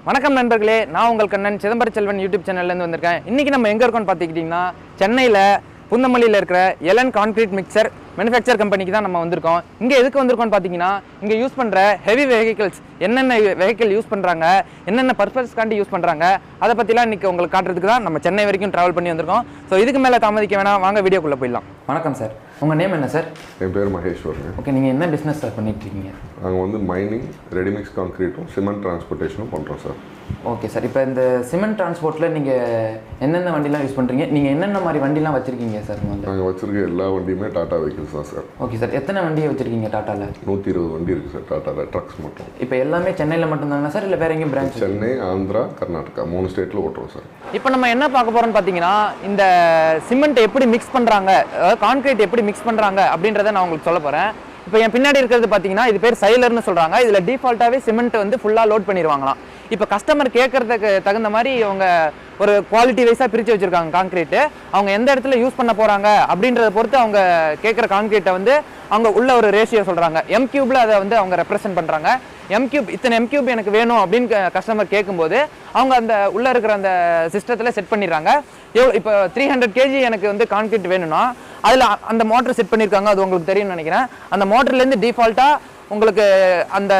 வணக்கம் நண்பர்களே, நான் உங்கள் கண்ணன் சிதம்பர செல்வன் யூடியூப் சேனல்லேருந்து வந்திருக்கேன். இன்றைக்கி நம்ம எங்கே இருக்கோம்னு பார்த்துக்கிட்டிங்கன்னா, சென்னையில் புந்தமல்லியில் இருக்கிற எலன் கான்கிரீட் மிக்சர் மேனுஃபேக்சர் கம்பெனிக்கு தான் நம்ம வந்திருக்கோம். இங்கே எதுக்கு வந்திருக்கோம்னு பார்த்தீங்கன்னா, இங்கே யூஸ் பண்ணுற ஹெவி வெஹிக்கிள்ஸ் என்னென்ன வெஹிக்கிள் யூஸ் பண்ணுறாங்க, என்னென்ன பர்பஸ்க்காண்டி யூஸ் பண்ணுறாங்க, அதை பற்றிலாம் இன்றைக்கி உங்களுக்கு காட்டுறதுக்கு தான் நம்ம சென்னை வரைக்கும் ட்ராவல் பண்ணி வந்திருக்கோம். ஸோ இதுக்கு மேலே தாமதிக்க வேணாம், வாங்க வீடியோக்குள்ளே போயிடலாம். வணக்கம் சார், உங்கள் நேம் என்ன சார்? என் பேர் மகேஸ்வருங்க. ஓகே, நீங்கள் என்ன பிஸ்னஸ் சார் பண்ணிட்டு இருக்கீங்க? நாங்கள் வந்து மைனிங், ரெடிமிக்ஸ் கான்க்ரீட்டும் சிமெண்ட் டிரான்ஸ்போர்ட்டேஷனும் பண்ணுறோம் சார். ஓகே சார், இப்போ இந்த சிமெண்ட் டிரான்ஸ்போர்ட்டில் நீங்கள் என்னென்ன வண்டிலாம் யூஸ் பண்ணுறீங்க? நீங்கள் என்னென்ன மாதிரி வண்டிலாம் வச்சுருக்கீங்க சார்? நாங்கள் வச்சுருக்க எல்லா வண்டியுமே டாடா வெஹிக்கிள்ஸ் தான் சார். ஓகே சார், எத்தனை வண்டியை வச்சுருக்கீங்க டாட்டாவில்? 120 வண்டி இருக்குது சார் டாட்டாவில், ட்ரக்ஸ் மட்டும். இப்போ எல்லாமே சென்னையில் மட்டும்தானா சார், இல்லை வேறு எங்கேயும் பிரான்ச்? சென்னை, ஆந்திரா, கர்நாடகா 3 ஸ்டேட்டில் ஓட்டுறோம் சார். இப்போ நம்ம என்ன பார்க்க போகிறோம்னு பார்த்தீங்கன்னா, இந்த சிமெண்ட் எப்படி மிக்ஸ் பண்ணுறாங்க, அதாவது கான்கிரீட் எப்படி மிக்ஸ் பண்ணுறாங்க அப்படின்றத நான் உங்களுக்கு சொல்ல போகிறேன். இப்போ என் பின்னாடி இருக்கிறது பார்த்தீங்கன்னா, இது பேர் சைலர்னு சொல்கிறாங்க. இதில் டிஃபால்ட்டாகவே சிமெண்ட் வந்து ஃபுல்லாக லோட் பண்ணிடுவாங்களாம். இப்போ கஸ்டமர் கேட்கறதுக்கு தகுந்த மாதிரி அவங்க ஒரு குவாலிட்டி வைஸாக பிரித்து வச்சுருக்காங்க கான்கிரீட்டு. அவங்க எந்த இடத்துல யூஸ் பண்ண போகிறாங்க அப்படின்றத பொறுத்து அவங்க கேட்குற கான்கிரீட்டை வந்து அவங்க உள்ள ஒரு ரேஷியோ சொல்கிறாங்க. M3 அதை வந்து அவங்க ரெப்ரசென்ட் பண்ணுறாங்க. இத்தனை M3 எனக்கு வேணும் அப்படின்னு கஸ்டமர் கேட்கும்போது அவங்க அந்த உள்ளே இருக்கிற அந்த சிஸ்டத்தில் செட் பண்ணிடுறாங்க. இப்போ 300 kg எனக்கு வந்து கான்கிரீட் வேணும்னா அதில் அந்த மோட்டர் செட் பண்ணியிருக்காங்க. அது உங்களுக்கு தெரியும்னு நினைக்கிறேன். அந்த மோட்டர்லேருந்து டிஃபால்ட்டாக உங்களுக்கு அந்த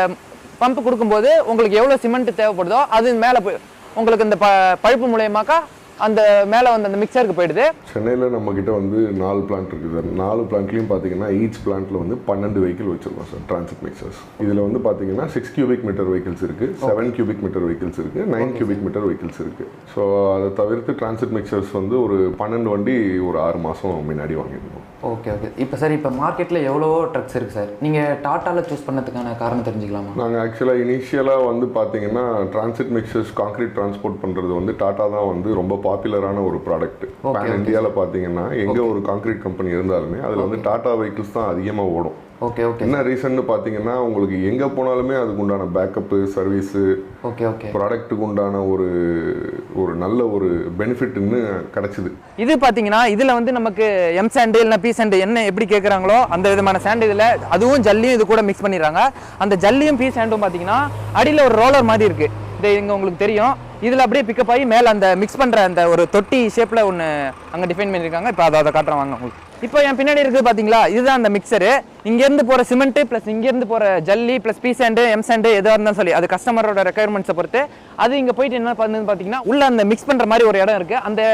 பம்ப் கொடுக்கும்போது உங்களுக்கு எவ்வளோ சிமெண்ட் தேவைப்படுதோ அது மேலே போய் உங்களுக்கு இந்த பழுப்பு மூலயமாக்கா அந்த மேலே வந்து அந்த மிக்சருக்கு போயிடுது. சென்னையில் நம்மக்கிட்ட வந்து 4 பிளான்ட் இருக்குது சார். 4 பிளான்ட்லையும் பார்த்தீங்கன்னா ஈச் பிளான்ட்டில் வந்து 12 வெஹிக்கிள் வச்சுருக்கோம் சார், டிரான்சிட் மிக்சர்ஸ். இதில் வந்து பார்த்தீங்கன்னா 6 cubic meter வெஹிக்கிள்ஸ் இருக்குது, 7 cubic meter வெஹிக்கிள்ஸ் இருக்குது, 9 cubic meter வெஹிக்கிள்ஸ் இருக்குது. ஸோ அதை தவிர்த்து டிரான்சிட் மிக்சர்ஸ் வந்து ஒரு 12 வண்டி ஒரு 6 மாதம் முன்னாடி வாங்கியிருந்தோம். Okay okay. இப்போ சார், இப்போ மார்க்கெட்டில் எவ்வளோ ட்ரக்ஸ் இருக்குது சார்? நீங்கள் டாட்டாவில் சூஸ் பண்ணதுக்கான காரணம் தெரிஞ்சுக்கலாமா? நாங்கள் ஆக்சுவலாக இனிஷியலாக வந்து பார்த்தீங்கன்னா டிரான்சிட் மிக்சர்ஸ் கான்க்ரீட் டிரான்ஸ்போர்ட் பண்ணுறது வந்து டாட்டா தான் வந்து ரொம்ப பாப்புலரான ஒரு ப்ராடக்ட். பேன் இந்தியாவில் பார்த்தீங்கன்னா எங்கே ஒரு கான்க்ரீட் கம்பெனி இருந்தாலுமே அதில் வந்து டாட்டா வெஹிக்கிள்ஸ் தான் அதிகமாக ஓடும். Okay okay. என்ன ரீசன்னு பார்த்தீங்கன்னா, உங்களுக்கு எங்கே போனாலுமே அதுக்கு உண்டான பேக்கப்பு, சர்வீஸு, ஓகே ஓகே, ப்ராடக்ட்டுக்கு உண்டான ஒரு நல்ல ஒரு பெனிஃபிட் இன்னும் கிடச்சிது. இது பார்த்தீங்கன்னா இதில் வந்து நமக்கு எம் சாண்டு இல்லைனா பி சாண்டு என்ன எப்படி கேட்குறாங்களோ அந்த விதமான சாண்டு இதில், அதுவும் ஜல்லியும் இது கூட மிக்ஸ் பண்ணிடுறாங்க. அந்த ஜல்லியும் பி சாண்டும் பார்த்தீங்கன்னா அடியில் ஒரு ரோலர் மாதிரி இருக்குது. இது இங்கே உங்களுக்கு தெரியும். இதில் அப்படியே பிக்கப் ஆகி மேலே அந்த மிக்ஸ் பண்ணுற அந்த ஒரு தொட்டி ஷேப்பில் ஒன்று அங்கே டிஃபைன் பண்ணியிருக்காங்க. இப்போ அதை காட்டுறேன் வாங்க உங்களுக்கு. இப்போ என் பின்னாடி இருக்குது பார்த்தீங்களா, இதுதான் அந்த மிக்சரு. இங்கேருந்து போகிற சிமெண்ட்டு ப்ளஸ் இங்கேருந்து போகிற ஜல்லி plus P sand, M sand எதாக இருந்தாலும் சொல்லி அது கஸ்டமரோட ரெக்குயர்மெண்ட்ஸை பொறுத்து அது இங்கே போயிட்டு என்ன பண்ணுதுன்னு பார்த்தீங்கன்னா, உள்ள அந்த மிக்ஸ் பண்ணுற மாதிரி ஒரு இடம் இருக்குது.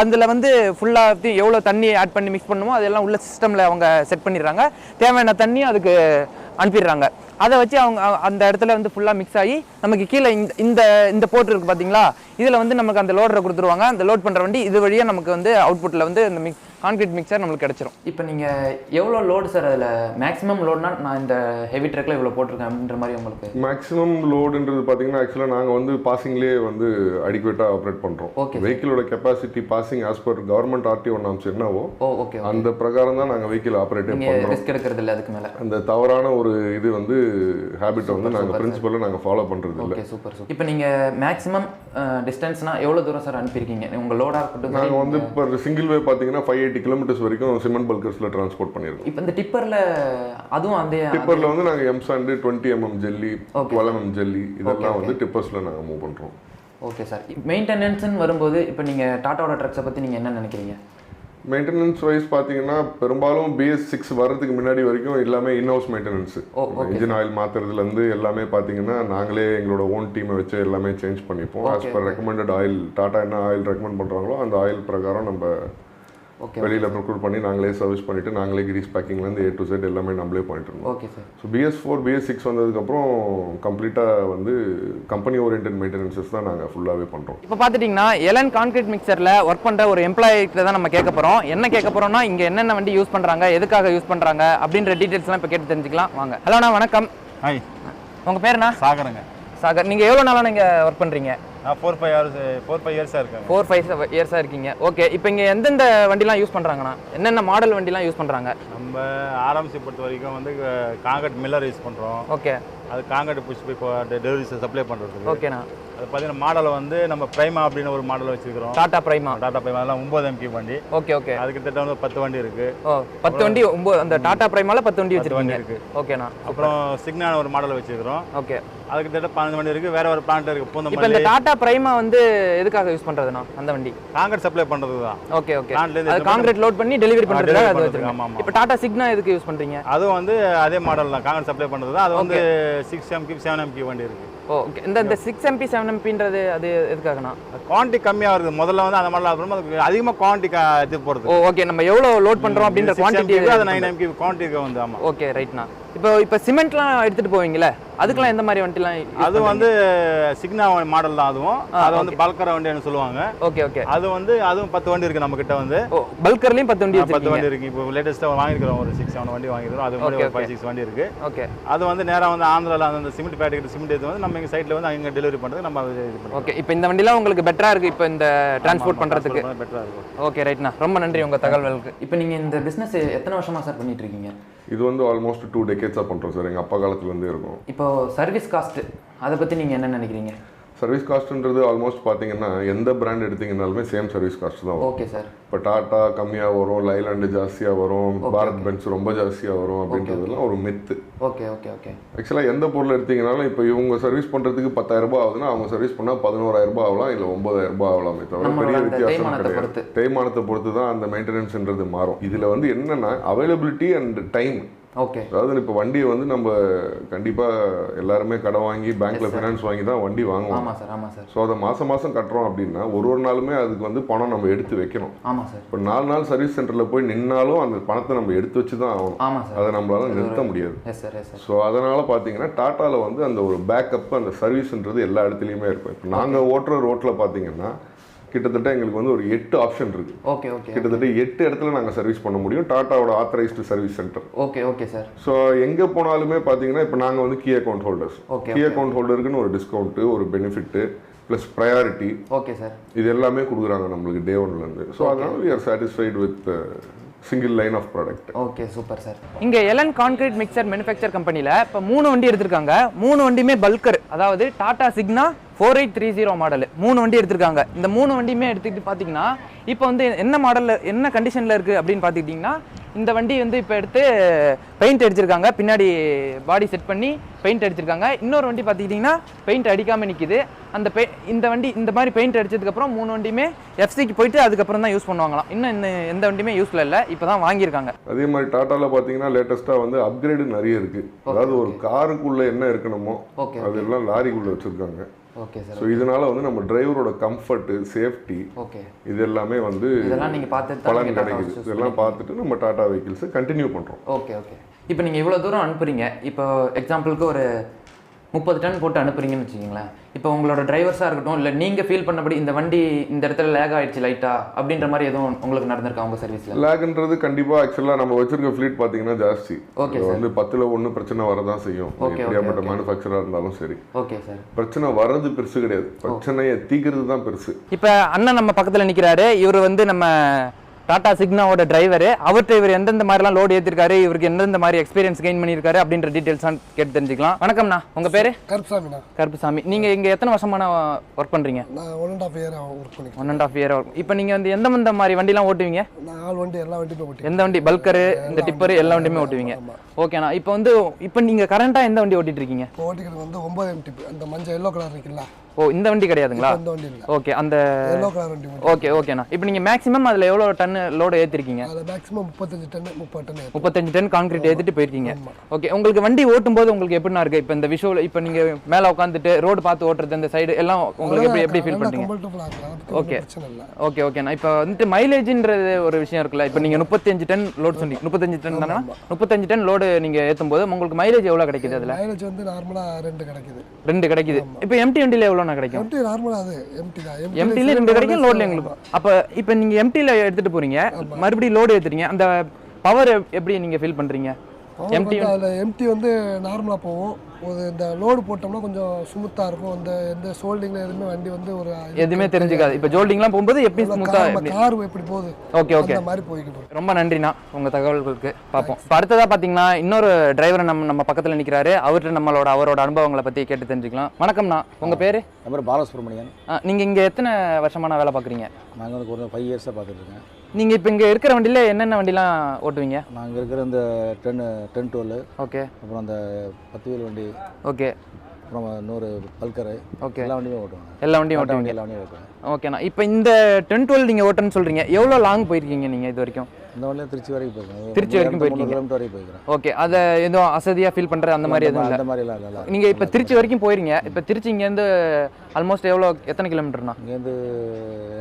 அதில் வந்து ஃபுல்லாக எவ்வளோ தண்ணி ஆட் பண்ணி மிக்ஸ் பண்ணுமோ அதெல்லாம் உள்ள சிஸ்டமில் அவங்க செட் பண்ணிடுறாங்க. தேவையான தண்ணியும் அதுக்கு அனுப்பிடுறாங்க. அதை வச்சு அவங்க அந்த இடத்துல வந்து ஃபுல்லாக மிக்ஸ் ஆகி நமக்கு கீழே இந்த போட்டு இருக்குது பார்த்தீங்களா, இதில் வந்து நமக்கு அந்த லோடரை கொடுத்துருவாங்க. அந்த லோட் பண்ணுற வண்டி இது வழியாக நமக்கு வந்து அவுட்புட்டில் வந்து இந்த கான்கிரீட் மிக்சர் நம்மளுக்கு கிடச்சிரும். இப்போ நீங்கள் எவ்வளோ லோடு சார் அதில் மேக்ஸிமம் லோடுனா நான் இந்த ஹெவி ட்ரக்கில் இவ்வளோ போட்டிருக்கேன் அப்படின்ற மாதிரி உங்களுக்கு? மேக்ஸிமம் லோடுன்றது பார்த்தீங்கன்னா ஆக்சுவலாக நாங்கள் வந்து பாசிங்லேயே வந்து அடிக்குவேட்டாக ஆப்ரேட் பண்ணுறோம். ஓகே. வெஹிக்கிளோட capacity passing as per government RTO norms என்னவோ ஓகே அந்த பிரகாரம் தான் நாங்கள் வெஹிக்கிள் ஆப்ரேட்டே பண்ணுறோம். ரிஸ்க் எடுக்கிறது இல்லை அதுக்கு மேலே. அந்த தவறான ஒரு இது வந்து ஹேபிட்டை வந்து நாங்கள் பிரின்சிபலில் நாங்கள் ஃபாலோ பண்ணுறது இல்லை. Okay, super super. இப்போ நீங்கள் மேக்ஸிமம் டிஸ்டன்ஸ்னா எவ்வளோ தூரம் சார் அனுப்பியிருக்கீங்க உங்கள் லோடாக இருக்கட்டும்? நாங்கள் வந்து இப்போ சிங்கிள் வே பார்த்தீங்கன்னா 580 கிலோமீட்டர்ஸ் வரைக்கும் சிமெண்ட் பல்கர்ஸில் டிரான்ஸ்போர்ட் பண்ணியிருக்கோம். இப்போ இந்த டிப்பரில் அதுவும் அந்த டிப்பரில் வந்து நாங்கள் எம் சாண்டு 20 mm ஜல்லி, 12 mm ஜல்லி இதெல்லாம் வந்து டிப்பர்ஸில் நாங்கள் மூவ் பண்ணுறோம். Okay sir. மெயின்டெனன்ஸ்னு வரும்போது இப்போ நீங்கள் டாட்டாவோட ட்ரக்ஸை பற்றி நீங்கள் என்ன நினைக்கிறீங்க? மெயின்டெனன்ஸ் வைஸ் பார்த்தீங்கன்னா பெரும்பாலும் BS6 வர்றதுக்கு முன்னாடி வரைக்கும் எல்லாமே இன்ஹவுஸ் மெயின்டெனன்ஸ். இன்ஜின் ஆயில் மாற்றுறதுலேருந்து எல்லாமே பார்த்தீங்கன்னா நாங்களே எங்களோட ஓன் டீமை வச்சு எல்லாமே சேஞ்ச் பண்ணிப்போம். As per recommended oil, tata என்ன ஆயில் ரெக்கமெண்ட் பண்ணுறாங்களோ அந்த ஆயில் பிரகாரம் நம்ம வெளியில் ப்ரொக்யூர் பண்ணி நாங்களே சர்வீஸ் பண்ணிவிட்டு நாங்களே கிரீஸ் பேக்கிங்லேருந்து A to Z எல்லாமே நம்மளே பண்ணிட்டு இருந்தோம். Okay sir. So BS4 BS6 வந்ததுக்கப்புறம் கம்ப்ளீட்டாக வந்து கம்பெனி ஓரியன்ட் மெயின்டெனன்ஸஸ் தான் நாங்கள் ஃபுல்லாகவே பண்ணுறோம். இப்போ பார்த்துட்டிங்கன்னா எலன் கான்கிரீட் மிக்சரில் ஒர்க் பண்ணுற ஒரு எம்ப்ளாயிட்ட தான் நம்ம கேட்க போகிறோம். என்ன கேட்க போகிறோம்னா, இங்கே என்னென்ன வண்டி யூஸ் பண்ணுறாங்க, எதுக்காக யூஸ் பண்ணுறாங்க அப்படின்ற டீட்டெயில்ஸ்லாம் இப்போ கேட்டு தெரிஞ்சுக்கலாம் வாங்க. ஹலோண்ணா, வணக்கம். ஹாய், உங்கள் பேருண்ணா? சாகருங்க. சாகர், நீங்கள் எவ்வளோ நாளாக நீங்கள் ஒர்க் பண்ணுறீங்க? நான் 4-5 இயர்ஸாக இருக்கேன். 4-5 இயர்ஸாக இருக்கீங்க. ஓகே. இப்போ இங்கே எந்தெந்த வண்டிலாம் யூஸ் பண்ணுறாங்கண்ணா, என்னென்ன மாடல் வண்டிலாம் யூஸ் பண்ணுறாங்க? நம்ம ஆரம்பிச்சு பொறுத்த வரைக்கும் வந்து காங்கிரீட் மில்லர் யூஸ் பண்ணுறோம். ஓகே. அது காங்கிரீட் புஷ் போய் டெலிவரி சப்ளை பண்ணுறது. ஓகேண்ணா. அது பார்த்தீங்கன்னா மாடலை வந்து நம்ம பிரைமா அப்படின்னு ஒரு மாடல் வச்சிருக்கிறோம். டாடா பிரைமா அதெல்லாம் 9 MQ வண்டி. Okay okay. அதுக்கு கிட்ட வந்து 10 வண்டி இருக்கு. 10 வண்டி 9 அந்த டாடா பிரைமால 10 வண்டி வச்சிருக்கீங்க இருக்கு. ஓகேண்ணா. அப்புறம் சிக்னான ஒரு மாடல் வச்சிருக்கிறோம். ஓகே. அதுக்கு கிட்ட 15 வண்டி இருக்கு. வேற ஒரு பிளான்ட் இருக்கு. இப்போ இந்த டாடா பிரைமா வந்து எதுக்காக யூஸ் பண்றதுனா அந்த வண்டி கான்கிரீட் சப்ளை பண்றதுக்கு தான். Okay okay. அது கான்கிரீட் லோட் பண்ணி டெலிவரி பண்றதுக்கு அது வச்சிருக்கோம். இப்போ டாடா சிக்னா எதுக்கு யூஸ் பண்றீங்க? அது வந்து அதே மாடல் தான், கான்கிரீட் சப்ளை பண்றது தான். அது வந்து 6 MQ 7 MQ வண்டி இருக்கு. ஓகே. இந்த 6 MP 7 MPன்றது அது எதுக்காகனா குவாண்டிட்டி கம்மியா வருது. முதல்ல வந்து அந்த மாடல் அப்புறமா அதிகமா குவாண்டிட்டி இது போறது. ஓகே. நம்ம எவ்வளவு லோட் பண்றோம் அப்படின்ற குவாண்டிட்டி அது 9 MQ குவாண்டிட்டி வந்து. ஆமா. ஓகே ரைட்னா. இப்போ சிமெண்ட்லாம் எடுத்துட்டு போவீங்களா? அதுக்கெல்லாம் எந்த மாதிரி வண்டிலாம்? அது வந்து சிக்னா மாடல் தான். அதுவும் அது வந்து பல்கர் வண்டின்னு சொல்லுவாங்க. Okay okay. அது வந்து அதுவும் 10 வண்டி இருக்கு நம்ம கிட்ட வந்து. பல்கர்லயும் 10 வண்டி இருக்கு. 10 வண்டி இருக்கு. இப்போ லேட்டஸ்டா வாங்கிக்கிறோம் ஒரு 6-7 வண்டி வாங்கிக்கிறோம். அது மாதிரி ஒரு 5-6 வண்டி இருக்கு. ஓகே. அது வந்து நேரா வந்து ஆந்திரால அந்த சிமெண்ட் பேக்கெட் சிமெண்ட் எடுத்து வந்து நம்ம எங்க சைட்ல வந்து அங்க டெலிவரி பண்றது நம்ம அது இது பண்ணுவோம். ஓகே. இப்போ இந்த வண்டிலாம் உங்களுக்கு பெட்டரா இருக்கு இப்போ இந்த டிரான்ஸ்போர்ட் பண்றதுக்கு? பெட்டரா இருக்கு. ஓகே ரைட்னா. ரொம்ப நன்றி உங்க தகவல்களுக்கு. இப்போ நீங்க இந்த பிசினஸ் எத்தனை வருஷமா சார் பண்ணிட்டு இருக்கீங்க? இது வந்து ஆல்மோஸ்ட் 2 decades பண்ணுறோம் சார். எங்கள் அப்பா காலத்துலேருந்து இருக்கும். இப்போ சர்வீஸ் காஸ்ட் அதை பற்றி நீங்கள் என்ன நினைக்கிறீங்க? சர்வீஸ் காஸ்ட்ன்றது ஆல்மோஸ்ட் பார்த்தீங்கன்னா எந்த பிராண்ட் எடுத்தீங்கன்னாலுமே சேம் சர்வீஸ் காஸ்ட் தான் வரும். Okay sir. இப்போ டாட்டா கம்மியாக வரும், லைலாண்டு ஜாஸ்தியாக வரும், பாரத் பென்ஸ் ரொம்ப ஜாஸ்தியாக வரும் அப்படின்றதுலாம் ஒரு மித்து. Okay okay okay. ஆக்சுவலாக எந்த பொருள் எடுத்தீங்கனாலும் இப்போ இவங்க சர்வீஸ் பண்ணுறதுக்கு 10,000 ரூபாய் ஆகுதுன்னா அவங்க சர்வீஸ் பண்ணால் 11,000 ஆகலாம், இல்லை 9,000 ஆகலாமே தவிர பெரிய வித்தியாசம் கிடையாது. தேய்மானத்தை பொறுத்து தான் அந்த மெயின்டெனன்ஸ்ன்றது மாறும். இதில் வந்து என்னென்னா அவைலபிலிட்டி அண்ட் டைம். ஓகே. அதாவது இப்போ வண்டியை வந்து நம்ம கண்டிப்பாக எல்லாருமே கடன் வாங்கி பேங்க்ல ஃபைனான்ஸ் வாங்கி தான் வண்டி வாங்குவோம். ஆமாம் சார் ஆமாம் சார். ஸோ அதை மாதம் கட்டுறோம் அப்படின்னா ஒரு நாளுமே அதுக்கு வந்து பணம் நம்ம எடுத்து வைக்கணும். ஆமாம் சார். இப்போ 4 நாள் சர்வீஸ் சென்டரில் போய் நின்னாலும் அந்த பணத்தை நம்ம எடுத்து வச்சு தான் ஆகணும். ஆமாம் சார். அதை நம்மளால நிறுத்த முடியாது. Yes sir yes sir. So அதனால் பார்த்தீங்கன்னா டாட்டாவில் வந்து அந்த ஒரு பேக்கப் அந்த சர்வீஸ்ன்றது எல்லா இடத்துலையுமே இருக்கும். இப்போ நாங்கள் ஓட்டுற ரோட்டில் பார்த்தீங்கன்னா கிட்டத்தட்ட எங்களுக்கு வந்து ஒரு 8 ஆப்ஷன் இருக்கு. Okay okay. கிட்டத்தட்ட 8 இடத்துல நாங்கள் சர்வீஸ் பண்ண முடியும். டாட்டாவோட authorised service centre. Okay okay sir. So எங்கே போனாலுமே பார்த்தீங்கன்னா இப்போ நாங்கள் வந்து key account holders. Key account ஹோல்டருக்குன்னு ஒரு டிஸ்கவுண்ட்டு, ஒரு benefit plus priority. Okay sir. இது எல்லாமே கொடுக்குறாங்க நம்மளுக்கு டே 1லேருந்து. ஸோ அதனால we are satisfied with single line of product. Okay super sir. இங்கே எலன் கான்கிரீட் மிக்சர் மேனுஃபேக்சர் கம்பெனியில் இப்போ 3 வண்டி எடுத்திருக்காங்க. 3 வண்டியுமே பல்கர், அதாவது டாடா சிக்னா 4830 மாடல் 3 வண்டி எடுத்திருக்காங்க. இந்த 3 வண்டியுமே எடுத்துக்கிட்டு பார்த்தீங்கன்னா இப்போ வந்து என்ன மாடலில் என்ன கண்டிஷனில் இருக்குது அப்படின்னு பார்த்துக்கிட்டிங்கன்னா இந்த வண்டி வந்து இப்போ எடுத்து பெயிண்ட் அடிச்சிருக்காங்க. பின்னாடி பாடி செட் பண்ணி பெயிண்ட் அடிச்சிருக்காங்க. இன்னொரு வண்டி பார்த்துக்கிட்டிங்கன்னா பெயிண்ட் அடிக்காமல் நிற்கிது. அந்த இந்த வண்டி இந்த மாதிரி பெயிண்ட் அடிச்சதுக்கப்புறம் 3 வண்டியுமே எஃப்சிக்கு போயிட்டு அதுக்கப்புறம் தான் யூஸ் பண்ணுவாங்களாம். இன்னும் எந்த வண்டியுமே யூஸில் இல்லை, இப்போ தான் வாங்கியிருக்காங்க. அதே மாதிரி டாட்டாவில் பார்த்தீங்கன்னா லேட்டஸ்ட்டாக வந்து அப்கிரேடு நிறைய இருக்குது. அதாவது ஒரு காருக்குள்ளே என்ன இருக்கணுமோ அதெல்லாம் லாரிக்குள்ளே வச்சுருக்காங்க. Okay sir. ஸோ இதனால வந்து நம்ம டிரைவரோட கம்ஃபர்ட்டு, சேஃப்டி, ஓகே, இது எல்லாமே வந்து இதெல்லாம் நீங்கள் பார்த்து பலன் கிடைக்குது. இதெல்லாம் பார்த்துட்டு நம்ம டாடா வெஹிக்கிள்ஸை கண்டினியூ பண்ணுறோம். Okay okay. இப்போ நீங்கள் இவ்வளோ தூரம் அனுப்புறீங்க. இப்போ எக்ஸாம்பிளுக்கு ஒரு 30 டன் போட்டு அனுப்புறீங்கன்னு வச்சுக்கிங்களேன். இப்போ உங்களோட டிரைவர்ஸாக இருக்கட்டும், இல்லை நீங்கள் ஃபீல் பண்ணபடி இந்த வண்டி இந்த இடத்துல லேக் ஆகிடுச்சு லைட்டா அப்படின்ற மாதிரி எதுவும் உங்களுக்கு நடந்திருக்கா உங்கள் சர்வீஸில்? லேக்ன்றது கண்டிப்பாக ஆக்சுவலாக நம்ம வச்சிருக்க ஃப்ளீட் பார்த்தீங்கன்னா ஜாஸ்தி. ஓகே, வந்து 10ல் 1 பிரச்சனை வரதான் செய்யும். எப்படியாப்பட்ட மேனுஃபேக்சராக இருந்தாலும் சரி. Okay sir. பிரச்சனை வர்றது பெருசு கிடையாது, பிரச்சனையை தீக்கிறது தான் பெருசு. இப்போ அண்ணன் நம்ம பக்கத்தில் நிற்கிறாரு. இவர் வந்து நம்ம டாடா சிக்னாவோட டிரைவர். அவர்கிட்ட இவர் எந்தெந்த மாதிரிலாம் லோடு ஏற்றிருக்காரு, இவருக்கு எந்தெந்த மாதிரி எக்ஸ்பீரியன்ஸ் கெயின் பண்ணியிருக்காரு அப்படின்ற டீட்டெயில்ஸ் கேட்டு தெரிஞ்சுக்கலாம். வணக்கம்ண்ணா, உங்கள் பேர்? கருப்புசாமிண்ணா. கருப்புசாமி. நீங்கள் இங்கே எத்தனை வருஷமான ஒர்க் பண்ணுறீங்க? நான் 1.5 இயர் ஒர்க் பண்ணி. 1.5 இயர் ஒர்க். இப்போ நீங்கள் வந்து எந்த மாதிரி வண்டிலாம் ஓட்டுவீங்க? நான் ஆல் வண்டி எல்லா வண்டியுமே ஓட்டுவேன். எந்த வண்டி? பல்கரு, இந்த டிப்பரு, எல்லா வண்டியுமே ஓட்டுவீங்க. ஓகேண்ணா. இப்போ நீங்கள் கரண்ட்டாக எந்த வண்டி ஓட்டிட்டு இருக்கீங்க? இப்போ ஓட்டிக்கிறது வந்து 9 MT அந்த மஞ்சள் எல்லோ கலர் இருக்குல்ல. ஓ, இந்த வண்டி கிடையாதுங்களா? இந்த வண்டி இல்லை. ஓகே, அந்த எல்லோ கலர் வண்டி. ஓகே ஓகேண்ணா. இப்போ நீங்கள் மேக்ஸிமம் அதில் எவ்வளோ டன் லோடு ஏற்றிருக்கீங்க? அதில் maximum 35 ton 30 ton 35 ton concrete ஏற்றிட்டு போயிருக்கீங்க. ஓகே, உங்களுக்கு வண்டி ஓட்டும்போது உங்களுக்கு எப்படின்னா இருக்குது? இப்போ இந்த விஷுவல், இப்போ நீங்கள் மேலே உட்காந்துட்டு ரோடு பார்த்து ஓட்டுறது, இந்த சைடு எல்லாம் உங்களுக்கு எப்படி ஃபீல் பண்ணுறீங்க? ஓகே ஓகே ஓகேண்ணா. இப்போ வந்துட்டு மைலேஜ்ன்றது ஒரு விஷயம் இருக்குல்ல. இப்போ நீங்கள் 35 டன் லோடு சொன்னீங்க. 35 டன் தானே? 35 டன் லோடு நீங்கள் ஏற்றும் போது உங்களுக்கு மைலேஜ் எவ்வளோ கிடைக்குது? அதில் மைலேஜ் வந்து நார்மலாக 2 கிடைக்குது. 2 கிடைக்குது. இப்போ எம்டி வண்டியில் எவ்வளோண்ணா கிடைக்கும்? எம்டி நார்மலாக அது எம்டி தான். எம்டியில் 2 கிடைக்கும், லோடில் எங்களுக்கு. அப்போ இப்போ நீங்கள் எம்டியில் எடுத்துகிட்டு போகிறீங்க, மறுபடியும் லோடு ஏற்றுறீங்க, அந்த பவர் எப்படி நீங்கள் ஃபீல் பண்ணுறீங்க? எம்டி அதில் எம்டி வந்து நார்மலாக போகும். இந்த லோடு போட்டோம்னா கொஞ்சம் ஸ்மூத்தாக இருக்கும். அந்த எந்த ஷோல்டிங்கில் எதுவுமே வண்டி வந்து ஒரு எதுவுமே தெரிஞ்சுக்காது. இப்போ ஜோல்டிங்லாம் போகும்போது எப்படி ஸ்மூத்தாக கார் எப்படி போகுது ஓகே ஓகே அந்த மாதிரி போய்கிட்டு. ரொம்ப நன்றிண்ணா உங்கள் தகவல்களுக்கு. பார்ப்போம். இப்போ அடுத்ததாக பார்த்தீங்கன்னா இன்னொரு டிரைவரை நம்ம பக்கத்தில் நிற்கிறாரு. அவரோட அனுபவங்களை பற்றி கேட்டு தெரிஞ்சுக்கலாம். வணக்கம்ண்ணா, உங்கள் பேர்? என் பேர் பாலசுப்ரமணியன். நீங்கள் இங்கே எத்தனை வருஷமான வேலை பார்க்குறீங்க? நாங்கள் வந்து ஒரு 5 இயர்ஸாக பார்த்துட்டு இருக்கேன். நீங்கள் இப்போ இங்கே இருக்கிற வண்டியில் என்னென்ன வண்டிலாம் ஓட்டுவீங்க? நாங்கள் இருக்கிற இந்த 10-12 ஓகே, அப்புறம் அந்த 10 வீல் வண்டி, ஓகே, அப்புறம் இன்னொரு பல்கரு, ஓகே, எல்லா வண்டியும் ஓட்டுவாங்க. எல்லா வண்டியும் ஓட்டுவீங்க? எல்லா வண்டியும் ஓட்டுவாங்க. ஓகேண்ணா. இப்போ இந்த 10-12 நீங்கள் ஓட்டுன்னு சொல்கிறீங்க, எவ்வளோ லாங் போயிருக்கீங்க நீங்கள் இது வரைக்கும்? இந்த வண்டியும் திருச்சி வரைக்கும் போயிருக்கேன். திருச்சி வரைக்கும் போயிருக்கீங்க? கிலோமீட்டர் வரைக்கும் போயிருக்கிறேன். ஓகே, அதை எதுவும் அசதியாக ஃபீல் பண்ணுற அந்த மாதிரி எதுவும் இல்லை? அந்த மாதிரிலாம் இல்லை. நீங்கள் இப்போ திருச்சி வரைக்கும் போயிருங்க. இப்போ திருச்சி இங்கேருந்து ஆல்மோஸ்ட் எத்தனை கிலோமீட்டர்னா? இங்கேருந்து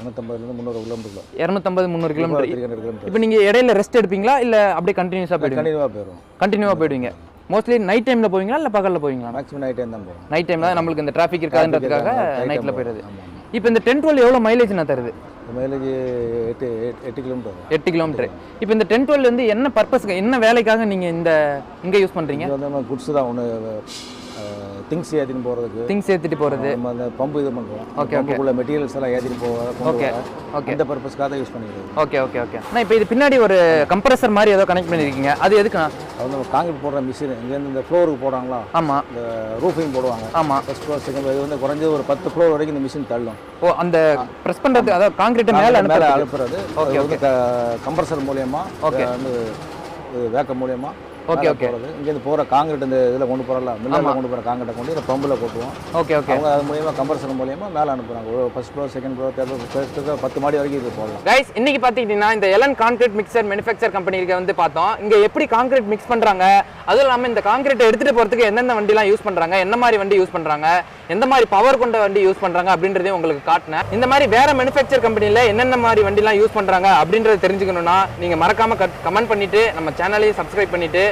250 300 கிலோமீட்டர். 250-300 கிலோமீட்டர். 300 கிலோமீட்டர். இப்போ நீங்கள் இடையில ரெஸ்ட் எடுப்பீங்களா இல்லை அப்படியே கண்டினியூஸாக போயிடுவீங்க? கண்டினியூவாக போயிடுவீங்க. மோஸ்ட்லி நைட் டைமில் போவீங்களா இல்லை பகலில் போவீங்களா? மேக்ஸிமம் நைட் டைம் தான் போவோம். நைட் டைம் தான் நம்மளுக்கு இந்த டிராஃபிக் இருக்காதுன்றதுக்காக நைட்டில் போயிடுது. இப்போ இந்த 10-12 எவ்வளோ மைலேஜ் நான் தருது? Mileage 8 kilometre. 8 கிலோமீட்டர். இப்போ இந்த 10-12 வந்து என்ன பர்பஸ்க்கு, என்ன வேலைக்காக நீங்கள் இங்கே யூஸ் பண்ணுறீங்க? இது வந்து குட்ஸ் தான். ஒன்று திங்ஸ் ஏற்றிட்டு போகிறதுக்கு, திங்ஸ் ஏற்றிட்டு போகிறது, நம்ம அந்த பம்பு இது பண்ணுறோம். ஓகே ஓகே, உள்ள மெட்டீரியல்ஸ் எல்லாம் ஏற்றிட்டு போக ஓகே ஓகே, இந்த பர்பஸ்க்காக தான் யூஸ் பண்ணிக்கிறோம். Okay okay okay. நான் இப்போ இது பின்னாடி ஒரு கம்ப்ரஸர் மாதிரி ஏதோ கனெக்ட் பண்ணியிருக்கீங்க, அது எதுக்குண்ணா? அது வந்து காங்கிரீட் போடுற மிஷின். இங்கேருந்து இந்த ஃப்ளோருக்கு போடுறாங்களா? ஆமாம், இந்த ரூஃபிங் போடுவாங்க. ஆமாம், ஃபர்ஸ்ட் ஃப்ளோர் செகண்ட் ஃப்ளோர், இது வந்து குறைஞ்சது ஒரு 10 ஃப்ளோர் வரைக்கும் இந்த மிஷின் தள்ளும். ஓ, அந்த ப்ரெஸ் பண்ணுறது, அதாவது காங்கிரீட்டை மேலே அனுப்புறது. Okay okay. கம்ப்ரஸர் மூலியமா, ஓகே, வந்து வேக்கம் மூலியமா, ஓகே ஓகே, இங்கேருந்து போகிற காங்கிரீட் இந்த இதில் கொண்டு போகிறல, மில்லில் கொண்டு போகிற காங்கிரீட்டை கொண்டு இந்த பம்பில் கொட்டுவோம். Okay okay. அவங்க அது மூலியமாக கம்ப்ரஸர் மூலியமாக மேலே அனுப்புகிறாங்க. ஒரு first floor second floor third floor 10 மாடி வரைக்கும் இது போடலாம். கைஸ், இன்னைக்கு பார்த்துக்கிட்டிங்கன்னா இந்த எலன் கான்கிரீட் மிக்சர் மேனுஃபேக்சர் கம்பெனிக்கு வந்து பார்த்தோம். இங்கே எப்படி கான்கிரீட் மிக்ஸ் பண்ணுறாங்க, அதுவும் இல்லாமல் இந்த கான்கிரீட்டை எடுத்துகிட்டு போகிறதுக்கு எந்தெந்த வண்டிலாம் யூஸ் பண்ணுறாங்க, என்ன மாதிரி வண்டி யூஸ் பண்ணுறாங்க, எந்த மாதிரி பவர் கொண்ட வண்டி யூஸ் பண்ணுறாங்க அப்படின்றதையும் உங்களுக்கு காட்டினேன். இந்த மாதிரி வேறு மேனுஃபேக்சர் கம்பெனியில் என்னென்ன மாதிரி வண்டிலாம் யூஸ் பண்ணுறாங்க அப்படின்றத தெரிஞ்சுக்கணும்னா நீங்கள் மறக்காமல் கமெண்ட் பண்ணிவிட்டு நம்ம சேனலையும் சப்ஸ்கிரைப் பண்ணிவிட்டு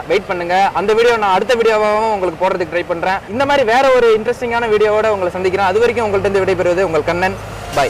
வெயிட் பண்ணுங்க. அந்த வீடியோ நான் அடுத்த வீடியோவாகவும் உங்களுக்கு போடுறதுக்கு ட்ரை பண்றேன். இந்த மாதிரி வேற ஒரு இன்ட்ரெஸ்டிங்கான வீடியோவோட உங்களை சந்திக்கிறேன். அது வரைக்கும் உங்கள்கிட்ட இருந்து விடைபெறுவது உங்கள் கண்ணன். பை.